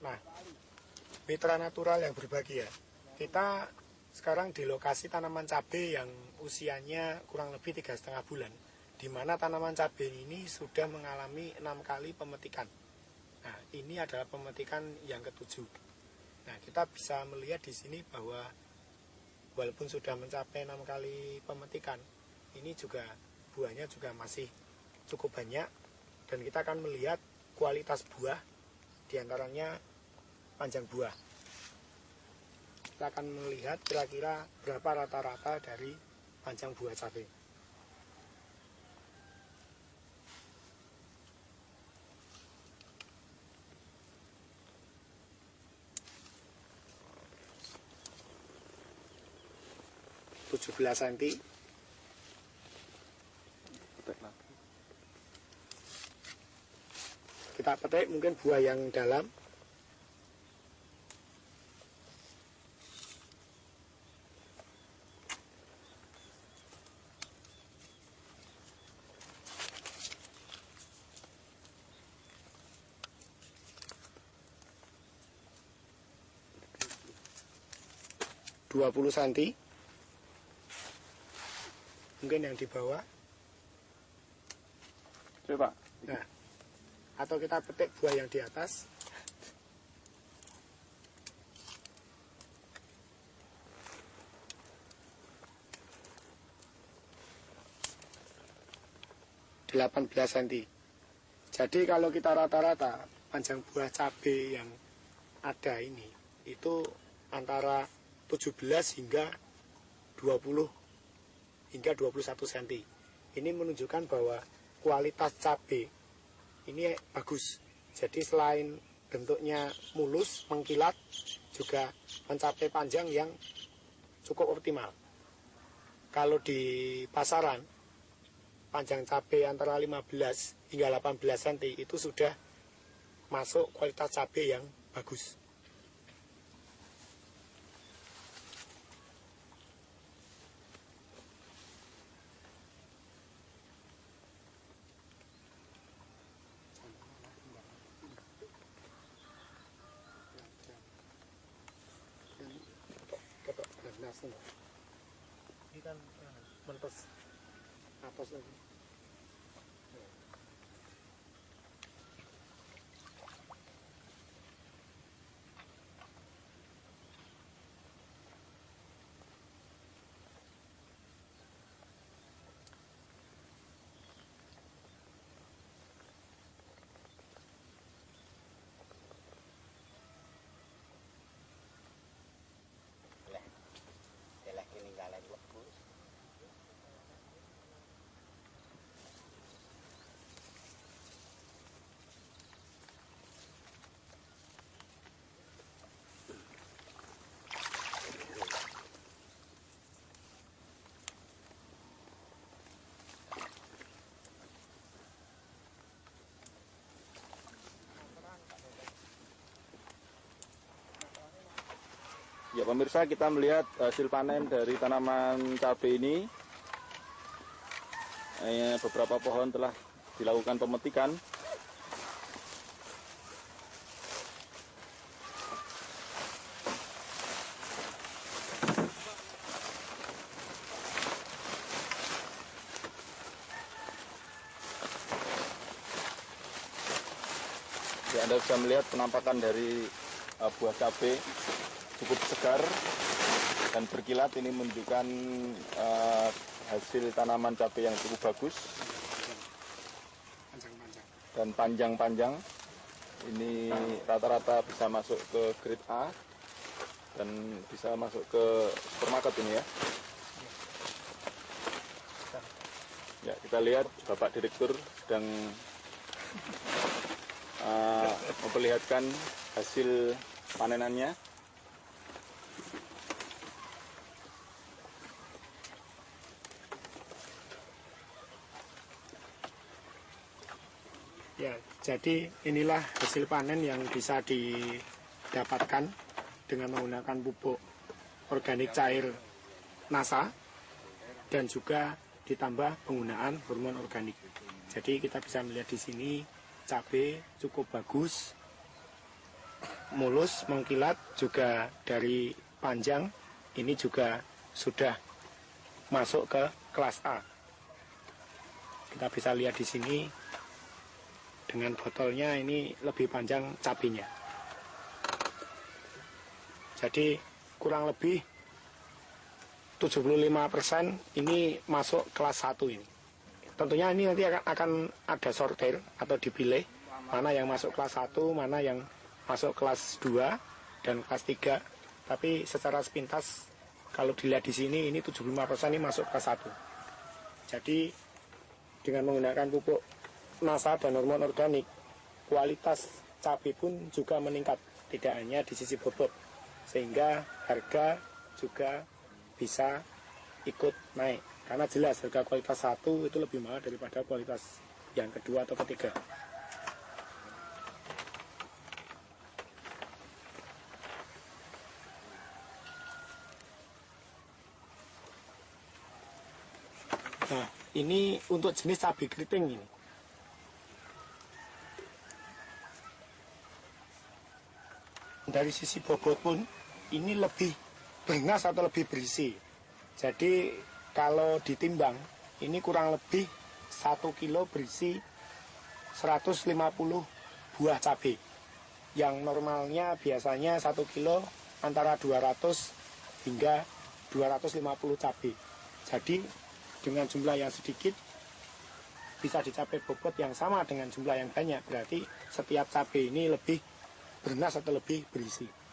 Nah, mitra natural yang berbahagia, kita sekarang di lokasi tanaman cabai yang usianya kurang lebih 3,5 bulan, di mana tanaman cabai ini sudah mengalami 6 kali pemetikan. Nah, ini adalah pemetikan yang ke-7. Nah, kita bisa melihat di sini bahwa walaupun sudah mencapai 6 kali pemetikan, ini juga buahnya juga masih cukup banyak, dan kita akan melihat kualitas buah, diantaranya panjang buah. Kita akan melihat kira-kira berapa rata-rata dari panjang buah cabai. (17 cm). Kita petik mungkin buah yang dalam. (20 cm). Mungkin yang di bawah. Coba. Nah, atau kita petik buah yang di atas. (18 cm). Jadi kalau kita rata-rata panjang buah cabai yang ada ini itu antara 17 hingga 20 hingga 21 cm. Ini menunjukkan bahwa kualitas cabai ini bagus. Jadi selain bentuknya mulus, mengkilat, juga mencapai panjang yang cukup optimal. Kalau di pasaran, panjang cabai antara 15 hingga 18 cm itu sudah masuk kualitas cabai yang bagus. Ini kan mentos atas lagi. Ya pemirsa, kita melihat hasil panen dari tanaman cabai ini. Beberapa pohon telah dilakukan pemetikan. Ya, Anda bisa melihat penampakan dari buah cabai cukup segar dan berkilat. Ini menunjukkan hasil tanaman cabai yang cukup bagus dan panjang-panjang. Ini rata-rata bisa masuk ke grade A dan bisa masuk ke supermarket ini ya. Ya, kita lihat Bapak Direktur sedang memperlihatkan hasil panenannya. Ya, jadi inilah hasil panen yang bisa didapatkan dengan menggunakan pupuk organik cair NASA dan juga ditambah penggunaan hormon organik. Jadi kita bisa melihat di sini cabai cukup bagus, mulus, mengkilat, juga dari panjang ini juga sudah masuk ke kelas A. Kita bisa lihat di sini dengan botolnya ini lebih panjang cabenya. Jadi kurang lebih 75% ini masuk kelas 1 ini. Tentunya ini nanti akan ada sortir atau dipilih mana yang masuk kelas 1, mana yang masuk kelas 2 dan kelas 3. Tapi secara sepintas kalau dilihat di sini ini 75% ini masuk kelas 1. Jadi dengan menggunakan pupuk NASA dan hormon organik, kualitas cabai pun juga meningkat, tidak hanya di sisi bobot, sehingga harga juga bisa ikut naik. Karena jelas harga kualitas 1 itu lebih mahal daripada kualitas yang kedua atau ketiga. Nah, ini untuk jenis cabai keriting ini. Dari sisi bobot pun ini lebih beringas atau lebih berisi. Jadi kalau ditimbang ini kurang lebih 1 kilo berisi 150 buah cabai. Yang normalnya biasanya 1 kilo antara 200 hingga 250 cabai. Jadi dengan jumlah yang sedikit bisa dicapai bobot yang sama dengan jumlah yang banyak. Berarti setiap cabai ini lebih beringas atau lebih berisi.